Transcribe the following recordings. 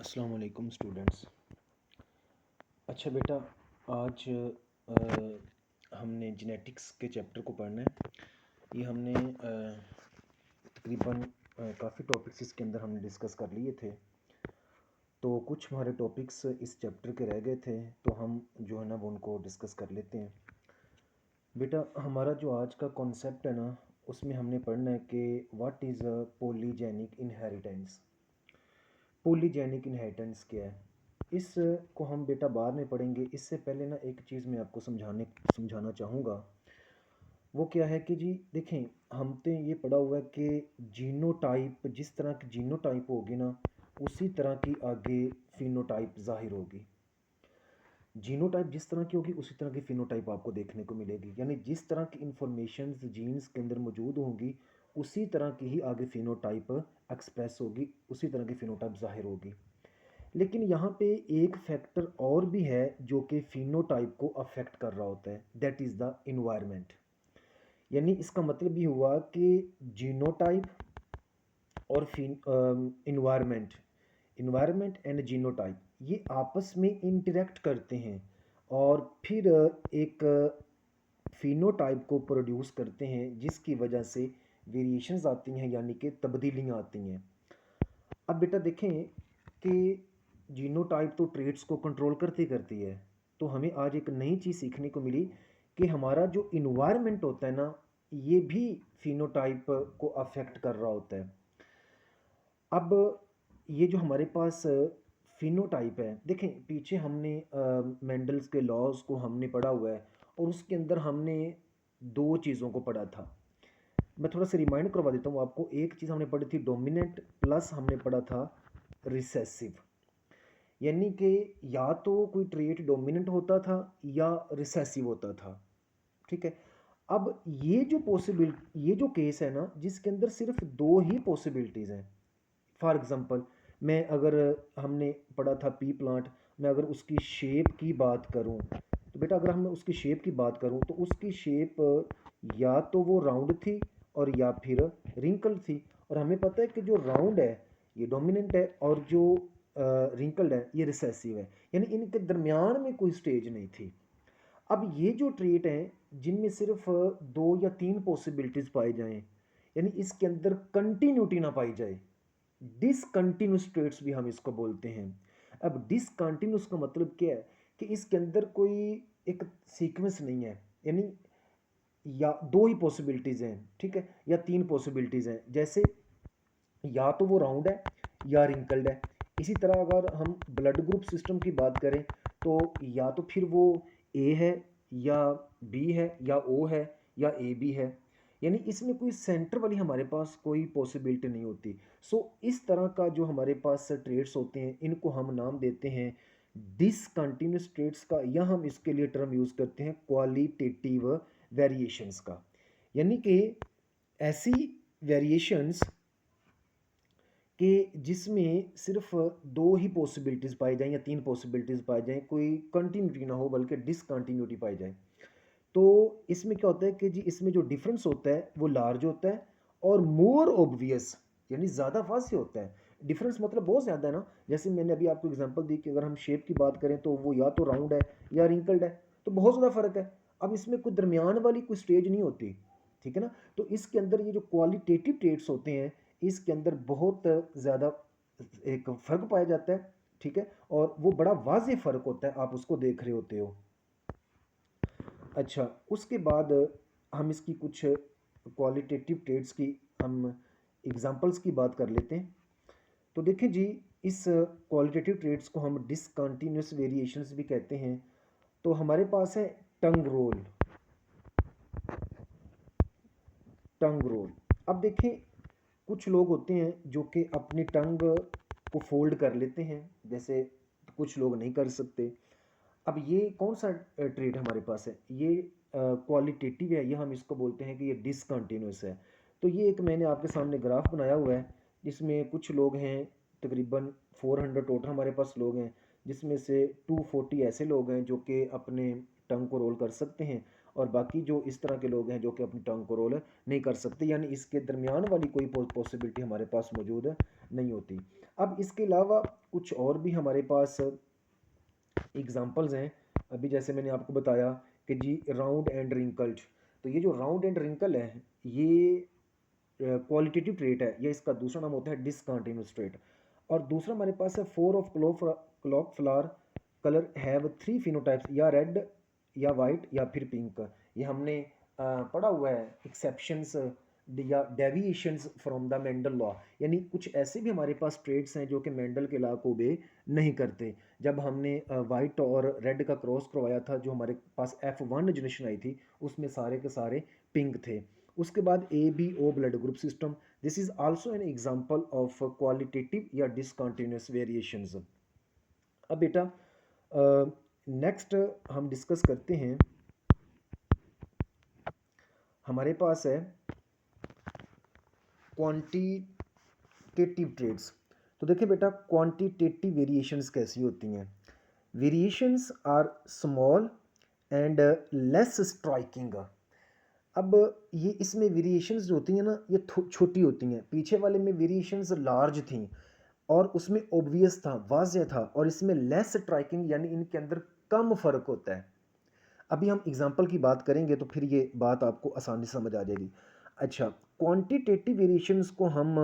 अस्सलाम वालेकुम स्टूडेंट्स। अच्छा बेटा, आज हमने जेनेटिक्स के चैप्टर को पढ़ना है। ये हमने तकरीबन काफ़ी टॉपिक्स इसके अंदर हमने डिस्कस कर लिए थे। तो कुछ हमारे टॉपिक्स इस चैप्टर के रह गए थे, तो हम जो है ना वो उनको डिस्कस कर लेते हैं। बेटा, हमारा जो आज का कॉन्सेप्ट है ना, उसमें हमने पढ़ना है कि what is a polygenic inheritance. Polygenic inheritance क्या है, इस को हम बेटा बाद में पढ़ेंगे। इससे पहले ना एक चीज़ मैं आपको समझाना चाहूँगा। वो क्या है कि जी देखें, हमने ये पढ़ा हुआ है कि जीनोटाइप, जिस तरह की जीनोटाइप होगी ना, उसी तरह की आगे फिनोटाइप ज़ाहिर होगी। जीनोटाइप जिस तरह की होगी उसी तरह की फिनोटाइप आपको देखने को मिलेगी। यानी जिस तरह की इंफॉर्मेशन जीन्स के अंदर मौजूद होंगी, उसी तरह की ही आगे फिनोटाइप एक्सप्रेस होगी, उसी तरह की फिनोटाइप ज़ाहिर होगी। लेकिन यहाँ पे एक फैक्टर और भी है जो कि फिनोटाइप को अफेक्ट कर रहा होता है, दैट इज़ द इन्वायरमेंट। यानी इसका मतलब ये हुआ कि जीनोटाइप और इन्वायरमेंट इन्वायरमेंट एंड जीनोटाइप ये आपस में इंटरेक्ट करते हैं और फिर एक फिनोटाइप को प्रोड्यूस करते हैं, जिसकी वजह से वेरिएशंस आती हैं, यानी कि तब्दीलियाँ आती हैं। अब बेटा देखें कि जीनोटाइप तो ट्रेड्स को कंट्रोल करती है। तो हमें आज एक नई चीज़ सीखने को मिली कि हमारा जो इन्वायरमेंट होता है ना, ये भी फिनोटाइप को अफेक्ट कर रहा होता है। अब ये जो हमारे पास फिनोटाइप है, देखें पीछे हमने मेंडल्स के लॉज को हमने पढ़ा हुआ है और उसके अंदर हमने दो चीज़ों को पढ़ा था। मैं थोड़ा सा रिमाइंड करवा देता हूँ आपको। एक चीज़ हमने पढ़ी थी डोमिनेंट, प्लस हमने पढ़ा था रिसेसिव। यानी कि या तो कोई ट्रेट डोमिनेंट होता था या रिसेसिव होता था। ठीक है। अब ये जो केस है ना, जिसके अंदर सिर्फ दो ही पॉसिबिलिटीज़ हैं। फॉर एग्जांपल, मैं अगर हमने पढ़ा था पी प्लांट, मैं अगर उसकी शेप की बात करूं, तो बेटा अगर हम उसकी शेप की बात करूं तो उसकी शेप या तो वो राउंड थी और या फिर रिंकल थी। और हमें पता है कि जो राउंड है ये डोमिनेंट है और जो रिंकल्ड है ये रिसेसिव है। यानी इनके दरमियान में कोई स्टेज नहीं थी। अब ये जो ट्रेट हैं जिनमें सिर्फ दो या तीन पॉसिबिलिटीज़ पाई जाएं, यानी इसके अंदर कंटिन्यूटी ना पाई जाए, डिसकंटिन्यूस ट्रेट्स भी हम इसको बोलते हैं। अब डिसकंटिन्यूस का मतलब क्या है कि इसके अंदर कोई एक सीक्वेंस नहीं है। यानी या दो ही पॉसिबिलिटीज़ हैं, ठीक है, या तीन पॉसिबिलिटीज़ हैं। जैसे या तो वो राउंड है या रिंकल्ड है। इसी तरह अगर हम ब्लड ग्रुप सिस्टम की बात करें तो या तो फिर वो ए है या बी है या ओ है या ए बी है। यानी इसमें कोई सेंटर वाली हमारे पास कोई पॉसिबिलिटी नहीं होती। सो इस तरह का जो हमारे पास ट्रेड्स होते हैं, इनको हम नाम देते हैं डिसकंटिन्यूस ट्रेड्स का, या हम इसके लिए टर्म यूज़ करते हैं क्वालिटेटिव वेरिएशंस का। यानी कि ऐसी वेरिएशंस कि जिसमें सिर्फ दो ही पॉसिबिलिटीज़ पाई जाएँ या तीन पॉसिबिलिटीज़ पाई जाएँ, कोई कंटिन्यूटी ना हो बल्कि डिसकंटिन्यूटी पाई जाए। तो इसमें क्या होता है कि जी इसमें जो डिफरेंस होता है वो लार्ज होता है और मोर ऑब्वियस, यानी ज़्यादा वाज़ेह होता है। डिफरेंस मतलब बहुत ज़्यादा है ना। जैसे मैंने अभी आपको एग्जांपल दी कि अगर हम शेप की बात करें तो वो या तो राउंड है या रिंकल्ड है, तो बहुत ज़्यादा फ़र्क है। अब इसमें कोई दरमियान वाली कोई स्टेज नहीं होती, ठीक है ना। तो इसके अंदर ये जो क्वालिटेटिव ट्रेट्स होते हैं, इसके अंदर बहुत ज़्यादा एक फ़र्क पाया जाता है, ठीक है, और वो बड़ा वाज़ेह फ़र्क होता है, आप उसको देख रहे होते हो। अच्छा, उसके बाद हम इसकी कुछ क्वालिटेटिव ट्रेड्स की हम एग्जांपल्स की बात कर लेते हैं। तो देखिए जी, इस क्वालिटेटिव ट्रेड्स को हम डिसकंटिन्यूस वेरिएशंस भी कहते हैं। तो हमारे पास है टंग रोल। टंग रोल, अब देखें कुछ लोग होते हैं जो कि अपनी टंग को फोल्ड कर लेते हैं, जैसे कुछ लोग नहीं कर सकते। अब ये कौन सा ट्रेड हमारे पास है, ये क्वालिटेटिव है, ये हम इसको बोलते हैं कि ये डिसकंटिन्यूस है। तो ये एक मैंने आपके सामने ग्राफ बनाया हुआ है, जिसमें कुछ लोग हैं, तकरीबन 400 टोटल हमारे पास लोग हैं, जिसमें से 240 ऐसे लोग हैं जो कि अपने टंग को रोल कर सकते हैं और बाकी जो इस तरह के लोग हैं जो कि अपनी टंग को रोल नहीं कर सकते, यानी इसके दरमियान वाली कोई पॉसिबिलिटी हमारे पास मौजूद नहीं होती। अब इसके अलावा कुछ और भी हमारे पास एग्जांपल्स हैं। अभी जैसे मैंने आपको बताया कि जी राउंड एंड रिंकल्ड, तो ये जो राउंड एंड रिंकल है ये क्वालिटेटिव ट्रेट है, या इसका दूसरा नाम होता है डिसकंटिन्यूअस ट्रेट। और दूसरा हमारे पास है four of clock flower colour have three phenotypes, या रेड या वाइट या फिर पिंक। ये हमने पढ़ा हुआ है एक्सेप्शंस या deviations from the Mendel law, यानी कुछ ऐसे भी हमारे पास ट्रेड्स हैं जो कि मेंडल के लॉ को ओबे नहीं करते। जब हमने वाइट और रेड का क्रॉस करवाया था, जो हमारे पास F1 जनरेशन आई थी, उसमें सारे के सारे पिंक थे। उसके बाद ABO blood group system, this is also an example of qualitative या डिसकंटिन्यूअस वेरिएशंस। अब बेटा नेक्स्ट हम डिस्कस करते हैं, हमारे पास है क्वांटिटेटिव ट्रेड्स। तो देखिए बेटा क्वांटिटेटिव वेरिएशंस कैसी होती हैं। Variations are small and less striking. अब ये इसमें वेरिएशंस जो होती हैं ना ये छोटी होती हैं, पीछे वाले में वेरिएशंस लार्ज थी और उसमें ऑब्वियस था, वाज़ेह था, और इसमें लेस स्ट्राइकिंग यानी इनके अंदर कम फ़र्क होता है। अभी हम एग्जांपल की बात करेंगे तो फिर ये बात आपको आसानी से समझ आ जाएगी। अच्छा, क्वांटिटेटिव वेरिएशंस को हम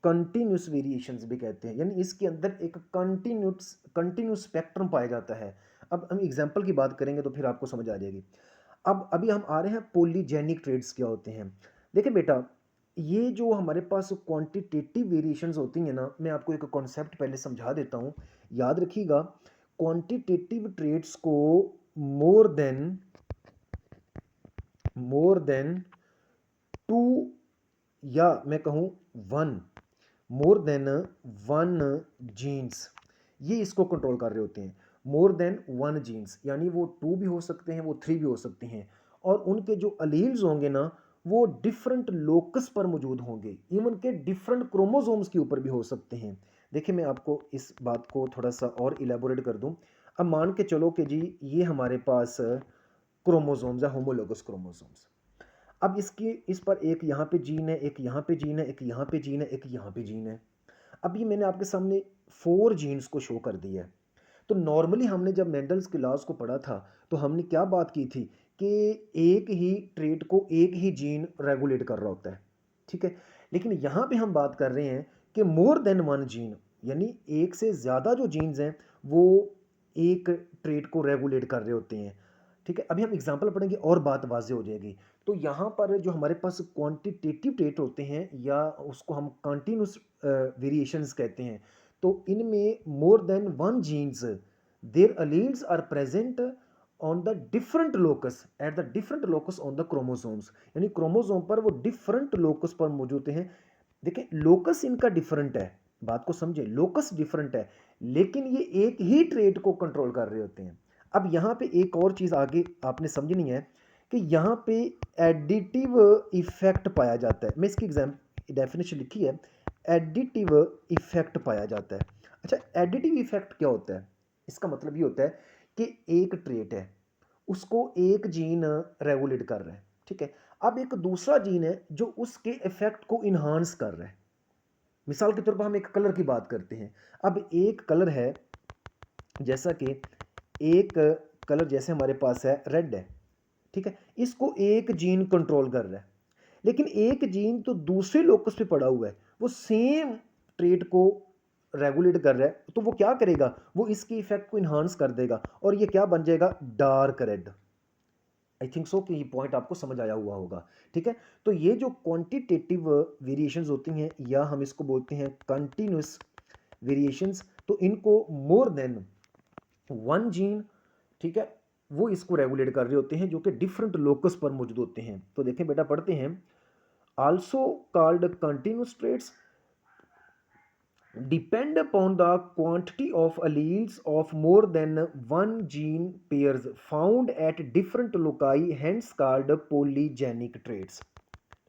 कंटिन्यूस वेरिएशंस भी कहते हैं, यानी इसके अंदर एक कंटिन्यूस स्पेक्ट्रम पाया जाता है। अब हम एग्जांपल की बात करेंगे तो फिर आपको समझ आ जाएगी। अब अभी हम आ रहे हैं पॉलीजेनिक ट्रेड्स क्या होते हैं। देखिए बेटा ये जो हमारे पास क्वांटिटेटिव वेरिएशंस होती हैं ना, मैं आपको एक कॉन्सेप्ट पहले समझा देता हूँ, याद रखिएगा। क्वांटिटेटिव ट्रेड्स को मोर देन टू, या मैं कहूँ one, more than one genes, ये इसको कंट्रोल कर रहे होते हैं। मोर देन वन जीन्स यानी वो टू भी हो सकते हैं, वो थ्री भी हो सकते हैं, और उनके जो अलील्स होंगे ना वो डिफरेंट लोकस पर मौजूद होंगे, इवन के डिफरेंट क्रोमोसोम्स के ऊपर भी हो सकते हैं। देखिए मैं आपको इस बात को थोड़ा सा और इलेबोरेट कर दूं। अब मान के चलो कि जी ये हमारे पास क्रोमोसोम्स है, होमोलोगस क्रोमोसोम्स। अब इसकी इस पर एक यहाँ पे जीन है, एक यहाँ पे जीन है, एक यहाँ पे जीन है, एक यहाँ पे जीन है। अब ये मैंने आपके सामने 4 जीन्स को शो कर दिया है। तो नॉर्मली हमने जब मेंडल्स के लॉज को पढ़ा था तो हमने क्या बात की थी कि एक ही ट्रेट को एक ही जीन रेगुलेट कर रहा होता है, ठीक है। लेकिन यहाँ पे हम बात कर रहे हैं कि मोर देन वन जीन, यानी एक से ज़्यादा जो जीन्स हैं वो एक ट्रेट को रेगुलेट कर रहे होते हैं, ठीक है। अभी हम एग्जांपल पढ़ेंगे और बात वाज़े हो जाएगी। तो यहाँ पर जो हमारे पास क्वांटिटेटिव ट्रेट होते हैं या उसको हम कंटिन्यूस वेरिएशंस कहते हैं, तो इनमें more than one genes their alleles are present on the different locus at the different locus on the chromosomes, यानी क्रोमोसोम पर वो डिफरेंट लोकस पर मौजूद हैं। देखिए लोकस इनका डिफरेंट है, बात को समझे, लोकस डिफरेंट है लेकिन ये एक ही ट्रेट को कंट्रोल कर रहे होते हैं। अब यहाँ पे एक और चीज़ आगे आपने समझनी है कि यहाँ पे एडिटिव इफेक्ट पाया जाता है। मैं इसकी डेफिनेशन लिखी है, एडिटिव इफेक्ट पाया जाता है। अच्छा, एडिटिव इफेक्ट क्या होता है? इसका मतलब ये होता है कि एक ट्रेट है उसको एक जीन रेगुलेट कर रहा है, ठीक है। अब एक दूसरा जीन है जो उसके इफेक्ट को इन्हांस कर रहा है। मिसाल के तौर पर हम एक कलर की बात करते हैं। अब एक कलर है, जैसा कि एक कलर जैसे हमारे पास है रेड है, ठीक है, इसको एक जीन कंट्रोल कर रहा है, लेकिन एक जीन तो दूसरे लोकस पे पड़ा हुआ है, वो सेम ट्रेट को रेगुलेट कर रहा है, तो वो क्या करेगा, वो इसके इफेक्ट को इन्हांस कर देगा और ये क्या बन जाएगा, dark red. I think so कि ये पॉइंट आपको समझ आया हुआ होगा, ठीक है। तो ये जो क्वांटिटेटिव वेरिएशंस होती हैं या हम इसको बोलते हैं कंटिन्यूस वेरिएशंस, तो इनको मोर देन वन जीन, ठीक है, वो इसको रेगुलेट कर रहे होते हैं जो कि डिफरेंट लोकस पर मौजूद होते हैं। तो देखें बेटा पढ़ते हैं, also called continuous traits depend upon the quantity of alleles of more than one gene pairs found at different loci, hence called polygenic traits।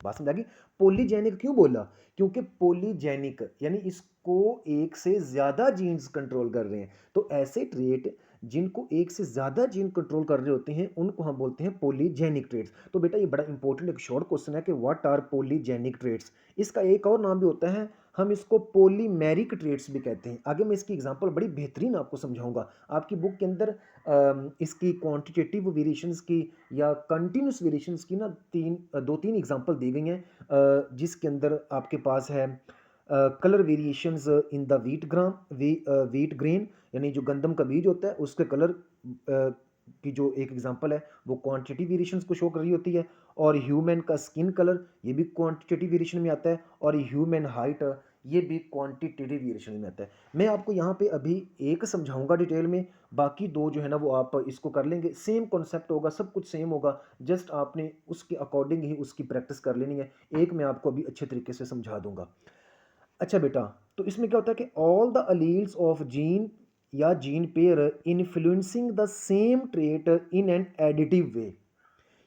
बात समझ आ गई? पोलीजेनिक क्यों बोला? क्योंकि पोलीजेनिक यानी इसको एक से ज्यादा जीन्स कंट्रोल कर रहे हैं, तो ऐसे ट्रेट जिनको एक से ज़्यादा जीन कंट्रोल कर रहे होते हैं उनको हम बोलते हैं पॉलीजेनिक ट्रेड्स। तो बेटा ये बड़ा इंपॉर्टेंट एक शॉर्ट क्वेश्चन है कि व्हाट आर पॉलीजेनिक ट्रेड्स। इसका एक और नाम भी होता है, हम इसको पॉलीमेरिक ट्रेड्स भी कहते हैं। आगे मैं इसकी एग्जांपल बड़ी बेहतरीन आपको समझाऊंगा। आपकी बुक के अंदर इसकी क्वांटिटेटिव वेरिएशंस की या कंटिन्यूस वेरिएशंस की ना दो तीन एग्जांपल दी गई हैं, जिसके अंदर आपके पास है colour variations in the wheat grain, यानी जो गंदम का बीज होता है उसके कलर की जो एक एग्जांपल है वो क्वांटिटेटिव वेरिएशंस को शो कर रही होती है। और ह्यूमन का स्किन कलर ये भी क्वांटिटेटिव वेरिएशन में आता है, और ह्यूमन हाइट ये भी क्वांटिटेटिव वेरिएशन में आता है। मैं आपको यहाँ पे अभी एक समझाऊंगा डिटेल में, बाकी दो जो है ना वो आप इसको कर लेंगे। सेम कॉन्सेप्ट होगा, सब कुछ सेम होगा, जस्ट आपने उसके अकॉर्डिंग ही उसकी प्रैक्टिस कर लेनी है। एक मैं आपको अभी अच्छे तरीके से समझा दूंगा। अच्छा बेटा, तो इसमें क्या होता है कि all the alleles of gene या gene pair influencing the same trait in an additive way,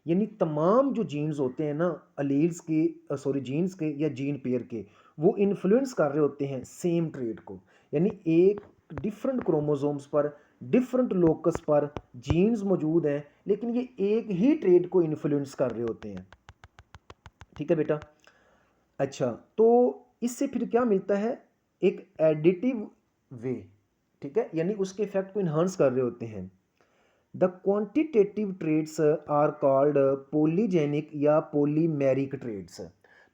यानी तमाम जो जीन्स होते हैं ना अलील्स के, सॉरी जीन्स के या जीन पेयर के, वो इन्फ्लुएंस कर रहे होते हैं सेम ट्रेट को। यानी एक डिफरेंट क्रोमोसोम्स पर डिफरेंट लोकस पर जीन्स मौजूद हैं, लेकिन ये एक ही ट्रेट को इन्फ्लुएंस कर रहे होते हैं। ठीक है बेटा। अच्छा, तो इससे फिर क्या मिलता है, एक एडिटिव वे। ठीक है, यानी उसके इफेक्ट को इन्हांस कर रहे होते हैं। The quantitative traits are called polygenic या पॉलीमेरिक ट्रेड्स।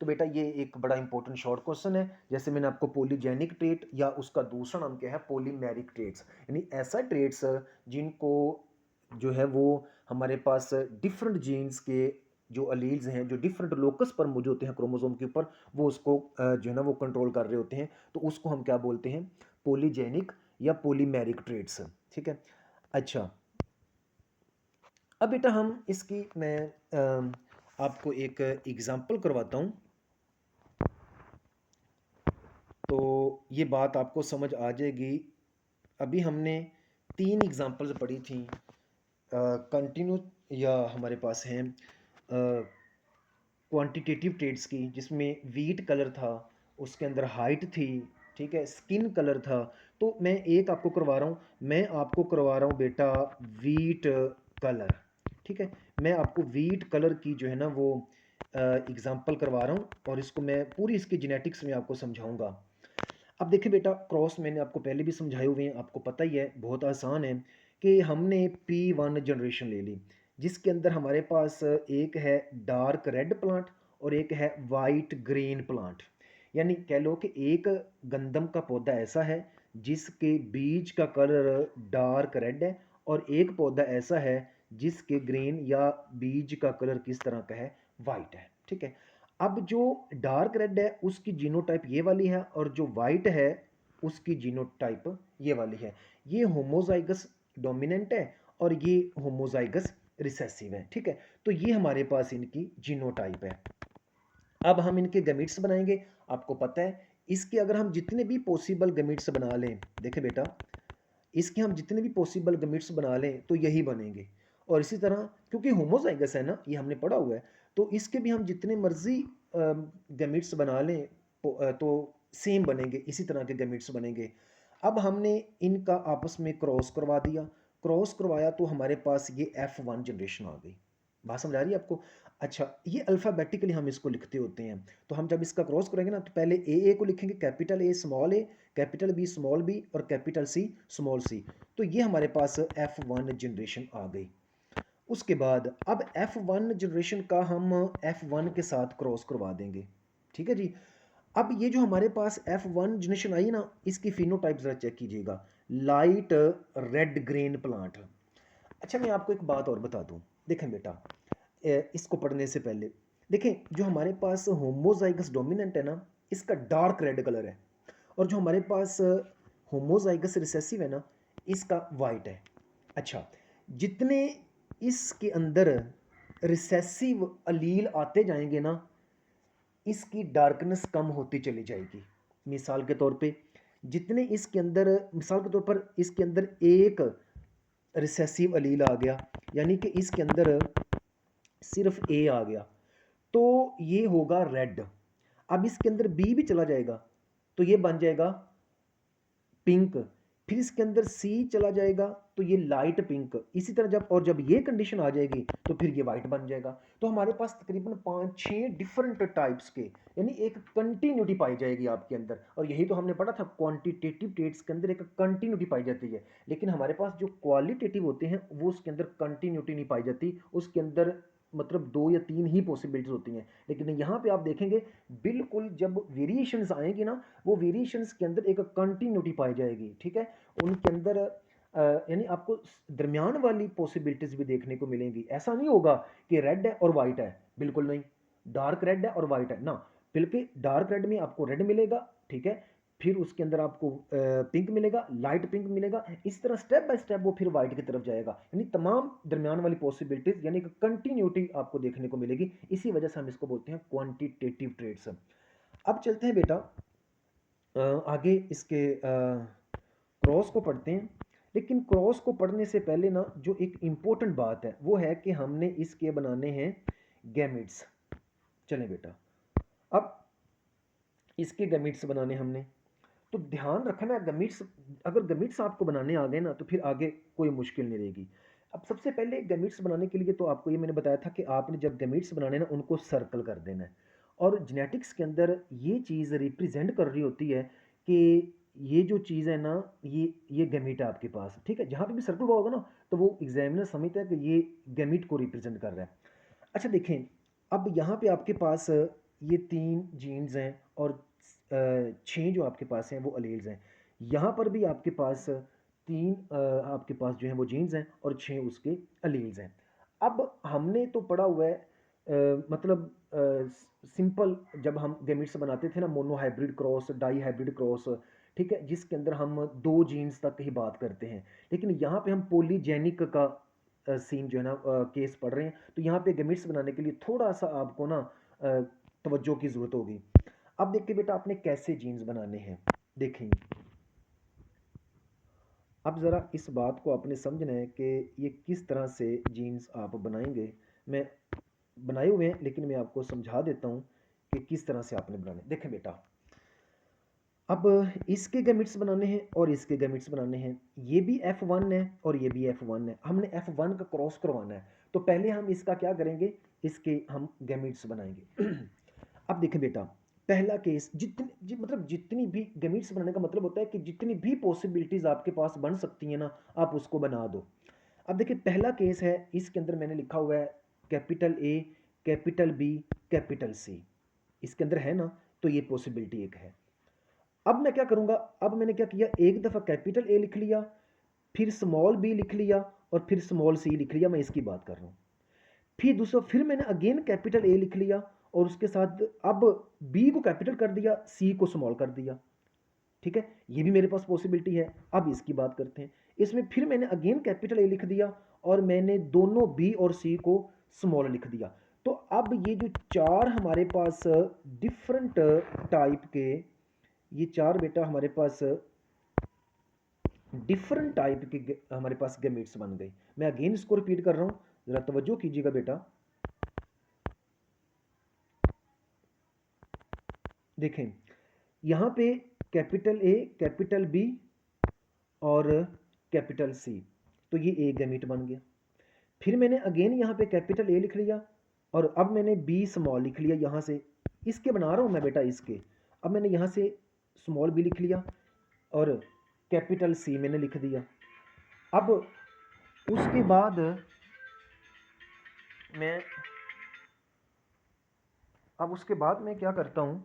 तो बेटा ये एक बड़ा इंपॉर्टेंट शॉर्ट क्वेश्चन है। जैसे मैंने आपको पॉलीजेनिक ट्रेड या उसका दूसरा नाम क्या है पॉलीमेरिक ट्रेड्स, यानी ऐसा ट्रेड्स जिनको जो है वो हमारे पास डिफरेंट जीन्स के जो अलील्स हैं जो डिफरेंट लोकस पर मौजूद होते हैं क्रोमोसोम के ऊपर, वो उसको जो है ना वो कंट्रोल कर रहे होते हैं। तो उसको हम क्या बोलते हैं, पॉलीजेनिक या पॉलीमेरिक ट्रेड्स। ठीक है। अच्छा, अब बेटा हम इसकी मैं आपको एक एग्जांपल करवाता हूँ, तो ये बात आपको समझ आ जाएगी। अभी हमने तीन एग्जांपल्स पढ़ी थी कंटिन्यू या हमारे पास हैं क्वांटिटेटिव ट्रेड्स की, जिसमें वीट कलर था, उसके अंदर हाइट थी, ठीक है, स्किन कलर था। तो मैं एक आपको करवा रहा हूँ, मैं आपको करवा रहा हूँ बेटा वीट कलर। ठीक है, मैं आपको वीट कलर की जो है ना वो एग्जांपल करवा रहा हूँ, और इसको मैं पूरी इसकी जेनेटिक्स में आपको समझाऊंगा। अब देखिए बेटा, क्रॉस मैंने आपको पहले भी समझाए हुए हैं, आपको पता ही है, बहुत आसान है कि हमने P1 जनरेशन ले ली, जिसके अंदर हमारे पास एक है डार्क रेड प्लांट और एक है वाइट ग्रीन प्लांट। यानी कह लो कि एक गंदम का पौधा ऐसा है जिसके बीज का कलर डार्क रेड है, और एक पौधा ऐसा है जिसके ग्रीन या बीज का कलर किस तरह का है, वाइट है। ठीक है, अब जो डार्क रेड है उसकी जीनोटाइप ये वाली है, और जो वाइट है उसकी जीनोटाइप ये वाली है। ये होमोजाइगस डोमिनेंट है और ये होमोजाइगस रिसेसिव है। ठीक है, तो ये हमारे पास इनकी जीनोटाइप है। अब हम इनके गमीट्स बनाएंगे। आपको पता है इसके अगर हम जितने भी पॉसिबल गमीट्स बना लें, देखें बेटा, इसके हम जितने भी पॉसिबल गमीट्स बना लें तो यही बनेंगे। और इसी तरह क्योंकि होमोजाइगस है ना, ये हमने पढ़ा हुआ है, तो इसके भी हम जितने मर्जी गमीट्स बना लें तो सेम बनेंगे, इसी तरह के गमीट्स बनेंगे। अब हमने इनका आपस में क्रॉस करवा दिया, क्रॉस करवाया तो हमारे पास ये F1 जनरेशन आ गई। बात समझ आ रही है आपको? अच्छा, ये अल्फ़ाबेटिकली हम इसको लिखते होते हैं। तो हम जब इसका क्रॉस करेंगे ना, तो पहले ए को लिखेंगे, capital A, capital B small B, और कैपिटल सी स्मॉल सी। तो ये हमारे पास F1 जनरेशन आ गई। उसके बाद अब F1 जनरेशन का हम F1 के साथ क्रॉस करवा देंगे। ठीक है जी। अब ये जो हमारे पास F1 जनरेशन आई ना, इसकी फिनोटाइप ज़रा चेक कीजिएगा, लाइट रेड ग्रीन प्लांट। अच्छा, मैं आपको एक बात और बता दूं, देखें बेटा, इसको पढ़ने से पहले देखें, जो हमारे पास होमोजाइगस डोमिनेंट है ना, इसका डार्क रेड कलर है, और जो हमारे पास होमोजाइगस रिसेसिव है ना, इसका वाइट है। अच्छा, जितने इसके अंदर रिसेसिव अलील आते जाएंगे ना, इसकी डार्कनेस कम होती चली जाएगी। मिसाल के तौर पे जितने इसके अंदर, मिसाल के तौर पर इसके अंदर एक रिसेसिव अलील आ गया, यानी कि इसके अंदर सिर्फ ए आ गया, तो ये होगा रेड। अब इसके अंदर बी भी चला जाएगा तो ये बन जाएगा पिंक, फिर इसके अंदर सी चला जाएगा तो ये लाइट पिंक, इसी तरह जब ये कंडीशन आ जाएगी तो फिर ये वाइट बन जाएगा। तो हमारे पास तकरीबन 5-6 डिफरेंट टाइप्स के, यानी एक कंटिन्यूटी पाई जाएगी आपके अंदर। और यही तो हमने पढ़ा था, क्वांटिटेटिव ट्रेड्स के अंदर एक कंटिन्यूटी पाई जाती है, लेकिन हमारे पास जो क्वालिटेटिव होते हैं वो उसके अंदर कंटिन्यूटी नहीं पाई जाती, उसके अंदर मतलब 2 या 3 ही पॉसिबिलिटीज होती हैं। लेकिन यहाँ पे आप देखेंगे बिल्कुल जब वेरिएशंस आएंगी ना, वो वेरिएशंस के अंदर एक कंटिन्यूटी पाई जाएगी, ठीक है। उनके अंदर यानी आपको दरमियान वाली पॉसिबिलिटीज भी देखने को मिलेंगी। ऐसा नहीं होगा कि रेड है और वाइट है, बिल्कुल नहीं। डार्क रेड है और वाइट है ना, बल्कि डार्क रेड में आपको रेड मिलेगा, ठीक है, फिर उसके अंदर आपको पिंक मिलेगा, लाइट पिंक मिलेगा, इस तरह स्टेप बाय स्टेप वो फिर वाइट की तरफ जाएगा। यानी तमाम दरमियान वाली पॉसिबिलिटीज, यानी कि कंटिन्यूटी आपको देखने को मिलेगी। इसी वजह से हम इसको बोलते हैं क्वांटिटेटिव ट्रेड्स। अब चलते हैं बेटा आगे इसके क्रॉस को पढ़ते हैं। लेकिन क्रॉस को पढ़ने से पहले ना जो एक इम्पोर्टेंट बात है वो है कि हमने इसके बनाने हैं गैमिट्स। चलें बेटा, अब इसके गैमिट्स बनाने हमने, तो ध्यान रखना गैमिट्स, अगर गैमिट्स आपको बनाने आ गए ना तो फिर आगे कोई मुश्किल नहीं रहेगी। अब सबसे पहले गैमिट्स बनाने के लिए तो आपको ये मैंने बताया था कि आपने जब गैमिट्स बनाने ना उनको सर्कल कर देना है। और जेनेटिक्स के अंदर ये चीज़ रिप्रेजेंट कर रही होती है कि ये जो चीज़ है ना, ये गैमिट है आपके पास, ठीक है। जहाँ पे भी सर्कल हुआ होगा ना तो वो एग्जामिनर समझता है कि ये गैमिट को रिप्रेजेंट कर रहा है। अच्छा देखें, अब यहाँ पे आपके पास ये 3 जीन्स हैं और 6 जो आपके पास हैं वो अलील्स हैं। यहाँ पर भी आपके पास 3 आपके पास जो हैं वो जीन्स हैं और 6 उसके अलील्स हैं। अब हमने तो पढ़ा हुआ है मतलब सिंपल, जब हम गैमिट्स बनाते थे ना, monohybrid cross, dihybrid cross, ठीक है, जिसके अंदर हम 2 जीन्स तक ही बात करते हैं। लेकिन यहाँ पे हम पॉलीजेनिक का सीन जो है ना केस पढ़ रहे हैं, तो यहाँ पे गैमिट्स बनाने के लिए थोड़ा सा आपको ना तवज्जो की ज़रूरत होगी। अब देखिए बेटा आपने कैसे जीन्स बनाने हैं, देखेंगे अब ज़रा इस बात को आपने समझना है कि ये किस तरह से जीन्स आप बनाएंगे। मैं बनाए हुए हैं लेकिन मैं आपको समझा देता हूँ कि किस तरह से आपने बनाने। देखें बेटा, अब इसके गैमिट्स बनाने हैं और इसके गैमिट्स बनाने हैं, ये भी F1 है और ये भी F1 है, हमने F1 का क्रॉस करवाना है। तो पहले हम इसका क्या करेंगे, इसके हम गैमिट्स बनाएंगे। अब देखें बेटा, पहला केस मतलब जितनी भी गैमिट्स बनाने का मतलब होता है कि जितनी भी पॉसिबिलिटीज़ आपके पास बन सकती हैं ना, आप उसको बना दो। अब देखिए पहला केस है, इसके अंदर मैंने लिखा हुआ है capital A, capital B, capital C, इसके अंदर है ना, तो ये पॉसिबिलिटी एक है। अब मैं क्या करूंगा, अब मैंने क्या किया, एक दफ़ा कैपिटल ए लिख लिया, फिर स्मॉल बी लिख लिया और फिर स्मॉल सी लिख लिया, मैं इसकी बात कर रहा हूँ। फिर दूसरा, फिर मैंने अगेन कैपिटल ए लिख लिया और उसके साथ अब बी को कैपिटल कर दिया, सी को स्मॉल कर दिया, ठीक है, ये भी मेरे पास पॉसिबिलिटी है। अब इसकी बात करते हैं, इसमें फिर मैंने अगेन कैपिटल ए लिख दिया और मैंने दोनों बी और सी को स्मॉल लिख दिया। तो अब ये जो 4 हमारे पास डिफरेंट टाइप के, ये 4 बेटा हमारे पास डिफरेंट टाइप के हमारे पास गैमेट्स बन गए। मैं अगेन इसको रिपीट कर रहा हूं, जरा तवज्जो कीजिएगा बेटा। देखें यहां पे कैपिटल ए, कैपिटल बी और कैपिटल सी, तो ये एक गैमेट बन गया। फिर मैंने अगेन यहां पे कैपिटल ए लिख लिया और अब मैंने बी स्मॉल लिख लिया, यहां से इसके बना रहा हूं मैं बेटा इसके। अब मैंने यहां से स्मॉल बी लिख लिया और कैपिटल सी मैंने लिख दिया। अब उसके बाद मैं मैं क्या करता हूं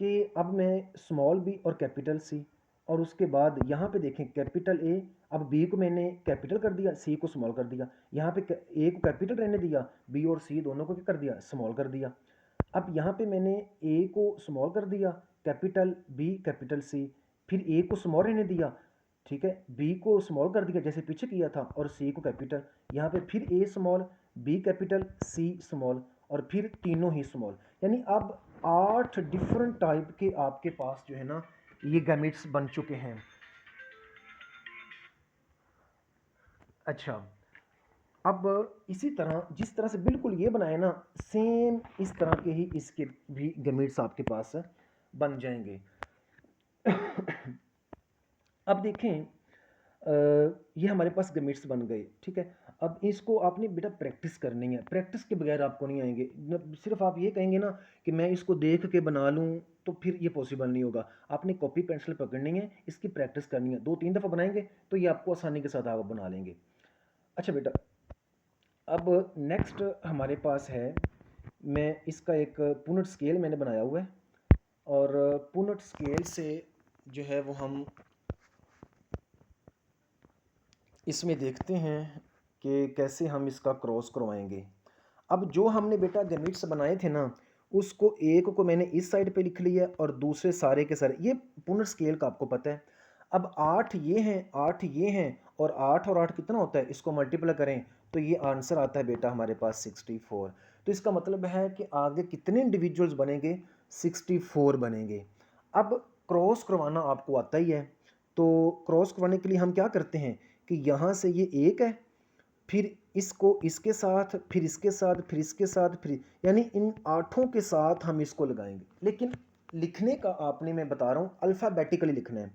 कि अब मैं स्मॉल बी और कैपिटल सी, और उसके बाद यहाँ पे देखें कैपिटल ए, अब बी को मैंने कैपिटल कर दिया, सी को स्मॉल कर दिया, यहाँ पे ए को कैपिटल रहने दिया, बी और सी दोनों को क्या कर दिया, स्मॉल कर दिया। अब यहाँ पे मैंने ए को स्मॉल कर दिया, कैपिटल बी कैपिटल सी, फिर ए को स्मॉल रहने दिया, ठीक है, बी को स्मॉल कर दिया जैसे पीछे किया था, और सी को कैपिटल, यहाँ पे फिर ए small, B capital, C small, और फिर तीनों ही स्मॉल। यानी अब 8 डिफरेंट टाइप के आपके पास जो है ना ये गैमेट्स बन चुके हैं। अच्छा, अब इसी तरह जिस तरह से बिल्कुल ये बनाए ना, सेम इस तरह के ही इसके भी गैमेट्स आपके पास बन जाएंगे। अब देखें, ये हमारे पास गमिट्स बन गए, ठीक है। अब इसको आपने बेटा प्रैक्टिस करनी है, प्रैक्टिस के बगैर आपको नहीं आएंगे। सिर्फ आप ये कहेंगे ना कि मैं इसको देख के बना लूँ, तो फिर ये पॉसिबल नहीं होगा। आपने कॉपी पेंसिल पकड़नी है, इसकी प्रैक्टिस करनी है, 2-3 दफ़ा बनाएंगे तो ये आपको आसानी के साथ आप बना लेंगे। अच्छा बेटा, अब नेक्स्ट हमारे पास है, मैं इसका एक पुनट स्केल मैंने बनाया हुआ है, और पुनट स्केल से जो है वो हम इसमें देखते हैं कि कैसे हम इसका क्रॉस करवाएंगे। अब जो हमने बेटा गणित बनाए थे ना, उसको एक को मैंने इस साइड पे लिख लिया और दूसरे सारे के सारे, ये पुनः स्केल का आपको पता है। अब 8 ये हैं, 8 ये हैं, और 8 कितना होता है, इसको मल्टीप्लाई करें तो ये आंसर आता है बेटा हमारे पास 64। तो इसका मतलब है कि आगे कितने इंडिविजुअल्स बनेंगे, 64 बनेंगे। अब क्रॉस करवाना आपको आता ही है, तो क्रॉस करवाने के लिए हम क्या करते हैं कि यहाँ से ये एक है, फिर इसको इसके साथ, फिर इसके साथ, फिर इसके साथ, फिर यानी इन 8 के साथ हम इसको लगाएंगे। लेकिन लिखने का आपने, मैं बता रहा हूँ, अल्फ़ाबेटिकली लिखना है।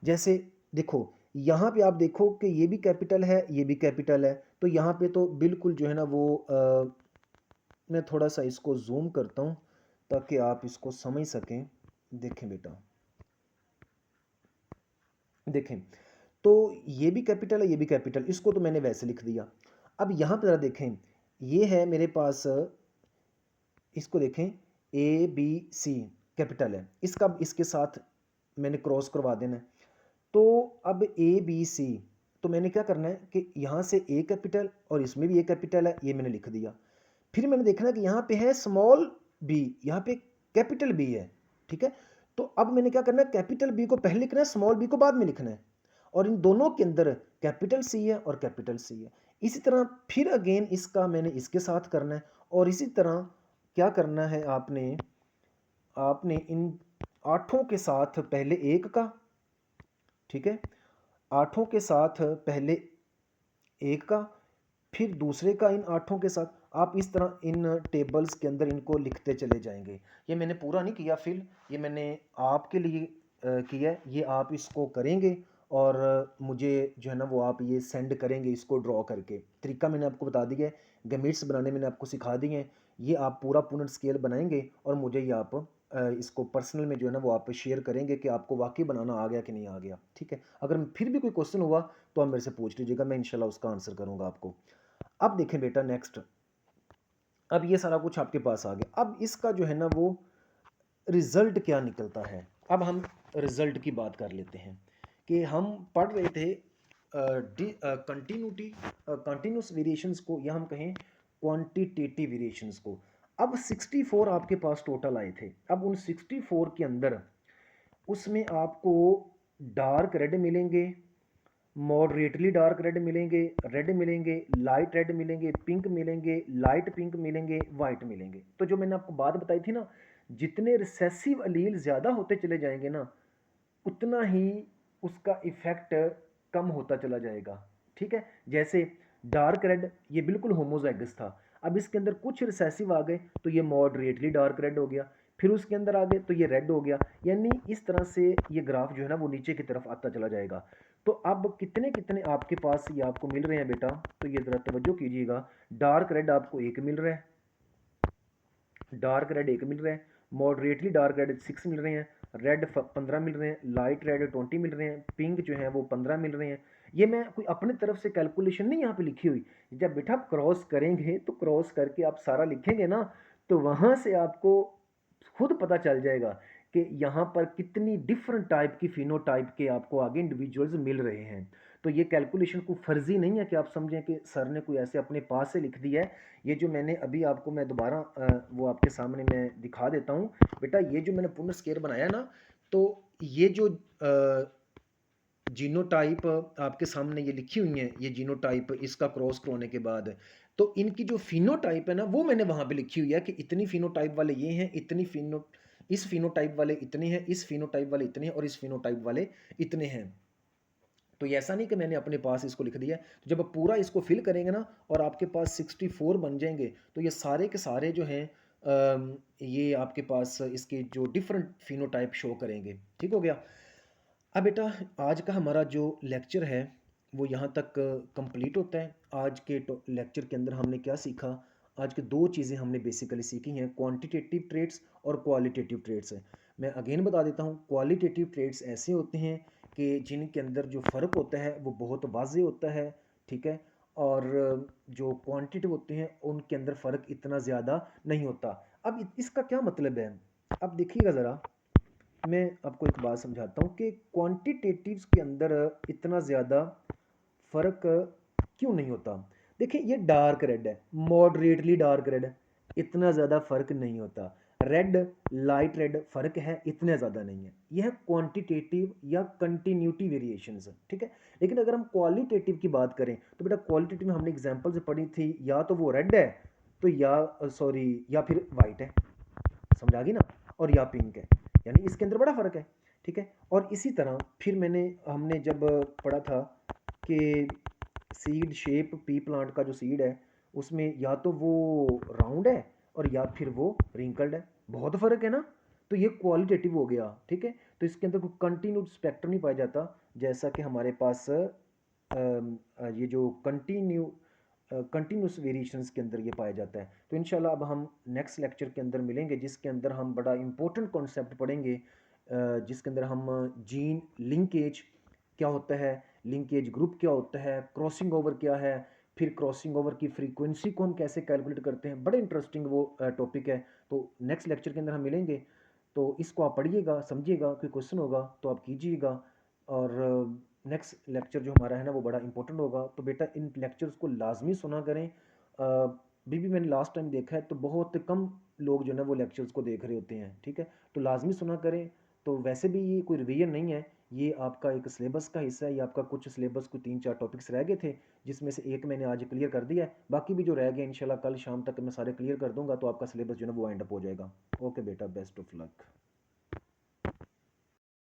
जैसे देखो, यहाँ पे आप देखो कि ये भी कैपिटल है, ये भी कैपिटल है, तो यहाँ पे तो बिल्कुल जो है ना वो मैं थोड़ा सा इसको जूम करता हूँ ताकि आप इसको समझ सकें। देखें बेटा, देखें, तो ये भी कैपिटल है, ये भी कैपिटल, इसको तो मैंने वैसे लिख दिया। अब यहाँ पर ज़रा देखें, ये है मेरे पास, इसको देखें, ए बी सी कैपिटल है, इसका इसके साथ मैंने क्रॉस करवा देना है। तो अब ए बी सी, तो मैंने क्या करना है कि यहाँ से ए कैपिटल और इसमें भी ए कैपिटल है, ये मैंने लिख दिया। फिर मैंने देखना कि यहाँ पे है स्मॉल बी, यहाँ पे कैपिटल बी है, ठीक है। तो अब मैंने क्या करना है, कैपिटल बी को पहले लिखना है, स्मॉल बी को बाद में लिखना है, और इन दोनों के अंदर कैपिटल सी है और कैपिटल सी है। इसी तरह फिर अगेन इसका मैंने इसके साथ करना है, और इसी तरह क्या करना है आपने, आपने इन 8 के साथ पहले एक का, ठीक है, 8 के साथ पहले एक का, फिर दूसरे का इन 8 के साथ। आप इस तरह इन टेबल्स के अंदर इनको लिखते चले जाएंगे। ये मैंने पूरा नहीं किया फिल, ये मैंने आपके लिए किया है, ये आप इसको करेंगे और मुझे जो है ना वो आप ये सेंड करेंगे इसको ड्रॉ करके। तरीका मैंने आपको बता दिया है, गमिट्स बनाने मैंने आपको सिखा दिए हैं। ये आप पूरा पूर्ण स्केल बनाएंगे और मुझे ये आप इसको पर्सनल में जो है ना वो आप शेयर करेंगे कि आपको वाकई बनाना आ गया कि नहीं आ गया, ठीक है। अगर फिर भी कोई क्वेश्चन हुआ तो आप मेरे से पूछ लीजिएगा, मैं इंशाल्लाह उसका आंसर करूँगा आपको। अब देखें बेटा नेक्स्ट, अब ये सारा कुछ आपके पास आ गया। अब इसका जो है ना वो रिज़ल्ट क्या निकलता है। अब हम रिज़ल्ट की बात कर लेते हैं कि हम पढ़ रहे थे कंटिन्यूस वेरिएशंस को, या हम कहें क्वांटिटेटिव वेरिएशंस को। अब 64 आपके पास टोटल आए थे। अब उन 64 के अंदर उसमें आपको डार्क रेड मिलेंगे, मॉडरेटली डार्क रेड मिलेंगे, लाइट रेड मिलेंगे, पिंक मिलेंगे, लाइट पिंक मिलेंगे, वाइट मिलेंगे। तो जो मैंने आपको बात बताई थी ना, जितने रिसेसिव अलील ज़्यादा होते चले जाएंगे ना, उतना ही उसका इफेक्ट कम होता चला जाएगा, ठीक है। जैसे डार्क रेड, ये बिल्कुल होमोजाइगस था, अब इसके अंदर कुछ रिसेसिव आ गए तो ये मॉडरेटली डार्क रेड हो गया, फिर उसके अंदर आ गए तो ये रेड हो गया। यानी इस तरह से ये ग्राफ जो है ना वो नीचे की तरफ आता चला जाएगा। तो अब कितने कितने आपके पास ये आपको मिल रहे हैं बेटा, तो ये ज़रा तवज्जो कीजिएगा। डार्क रेड आपको एक मिल रहा है, डार्क रेड एक मिल रहा है, मॉडरेटली डार्क रेड 6 मिल रहे हैं, रेड 15 मिल रहे हैं, लाइट रेड 20 मिल रहे हैं, पिंक जो है वो 15 मिल रहे हैं। ये मैं कोई अपनी तरफ से कैलकुलेशन नहीं यहाँ पे लिखी हुई। जब बेटा आप क्रॉस करेंगे तो क्रॉस करके आप सारा लिखेंगे ना, तो वहाँ से आपको खुद पता चल जाएगा कि यहाँ पर कितनी डिफरेंट टाइप की फिनोटाइप के आपको आगे इंडिविजुअल्स मिल रहे हैं। तो ये कैलकुलेशन को फर्जी नहीं है कि आप समझें कि सर ने कोई ऐसे अपने पास से लिख दिया है। ये जो मैंने अभी आपको, मैं दोबारा वो आपके सामने मैं दिखा देता हूँ बेटा। ये जो मैंने पुनः स्केल बनाया ना, तो ये जो जीनोटाइप आपके सामने ये लिखी हुई है, ये जीनोटाइप इसका क्रॉस करने के बाद, तो इनकी जो फिनोटाइप है ना वो मैंने वहाँ पे लिखी हुई है कि इतनी फिनोटाइप वाले ये हैं, इतनी फिनो इस फिनोटाइप वाले इतने हैं, इस फिनोटाइप वाले इतने हैं, और इस फिनोटाइप वाले इतने हैं। तो ये ऐसा नहीं कि मैंने अपने पास इसको लिख दिया। तो जब आप पूरा इसको फिल करेंगे ना और आपके पास 64 बन जाएंगे, तो ये सारे के सारे जो हैं ये आपके पास इसके जो डिफरेंट फिनोटाइप शो करेंगे। ठीक हो गया। अब बेटा आज का हमारा जो लेक्चर है वो यहाँ तक कंप्लीट होता है। आज के लेक्चर के अंदर हमने क्या सीखा? आज की दो चीज़ें हमने बेसिकली सीखी हैं, क्वांटिटेटिव ट्रेड्स और क्वालिटेटिव ट्रेड्स हैं। मैं अगेन बता देता हूँ, क्वालिटेटिव ट्रेड्स ऐसे होते हैं कि जिनके अंदर जो फ़र्क होता है वो बहुत वाज़ेह होता है, ठीक है। और जो क्वांटिटेटिव होते हैं उनके अंदर फ़र्क इतना ज़्यादा नहीं होता। अब इसका क्या मतलब है? अब देखिएगा ज़रा, मैं आपको एक बात समझाता हूँ कि क्वांटिटेटिव्स के अंदर इतना ज़्यादा फ़र्क क्यों नहीं होता। देखिए ये डार्क रेड है, मॉडरेटली डार्क रेड है, इतना ज़्यादा फ़र्क नहीं होता। रेड, लाइट रेड फ़र्क है, इतना ज़्यादा नहीं है। यह क्वांटिटेटिव या कंटिन्यूटी वेरिएशंस है, ठीक है। लेकिन अगर हम क्वालिटेटिव की बात करें तो बेटा क्वालिटेटिव में हमने एग्जाम्पल से पढ़ी थी, या तो वो रेड है तो या सॉरी या फिर वाइट है, समझ आ गई ना, और या पिंक है, यानी इसके अंदर बड़ा फ़र्क है, ठीक है। और इसी तरह फिर हमने जब पढ़ा था कि सीड शेप पी प्लांट का जो सीड है उसमें या तो वो राउंड है और या फिर वो रिंकल्ड है, बहुत फ़र्क है ना। तो ये क्वालिटेटिव हो गया, ठीक है। तो इसके अंदर कोई कंटिन्यूड स्पेक्ट्रम नहीं पाया जाता, जैसा कि हमारे पास ये जो कंटिन्यूस वेरिएशंस के अंदर ये पाया जाता है। तो इंशाल्लाह अब हम नेक्स्ट लेक्चर के अंदर मिलेंगे, जिसके अंदर हम बड़ा इंपॉर्टेंट कॉन्सेप्ट पढ़ेंगे, जिसके अंदर हम जीन लिंकेज क्या होता है, लिंकेज ग्रुप क्या होता है, क्रॉसिंग ओवर क्या है, फिर क्रॉसिंग ओवर की फ्रीक्वेंसी को हम कैसे कैलकुलेट करते हैं। बड़े इंटरेस्टिंग वो टॉपिक है। तो नेक्स्ट लेक्चर के अंदर हम मिलेंगे, तो इसको आप पढ़िएगा, समझिएगा, कोई क्वेश्चन होगा तो आप कीजिएगा। और नेक्स्ट लेक्चर जो हमारा है ना वो बड़ा इंपॉर्टेंट होगा। तो बेटा इन लेक्चर्स को लाजमी सुना करें। भी मैंने लास्ट टाइम देखा है तो बहुत कम लोग जो है ना वो लेक्चर्स को देख रहे होते हैं, ठीक है। तो लाजमी सुना करें। तो वैसे भी ये कोई रिवीजन नहीं है, ये आपका एक सिलेबस का हिस्सा है। ये आपका कुछ सिलेबस को 3-4 टॉपिक्स रह गए थे, जिसमें से एक मैंने आज क्लियर कर दिया है। बाकी भी जो रह गए इंशाल्लाह कल शाम तक मैं सारे क्लियर कर दूंगा, तो आपका सिलेबस जो है ना वो वाइंड अप हो जाएगा। ओके बेटा, बेस्ट ऑफ लक।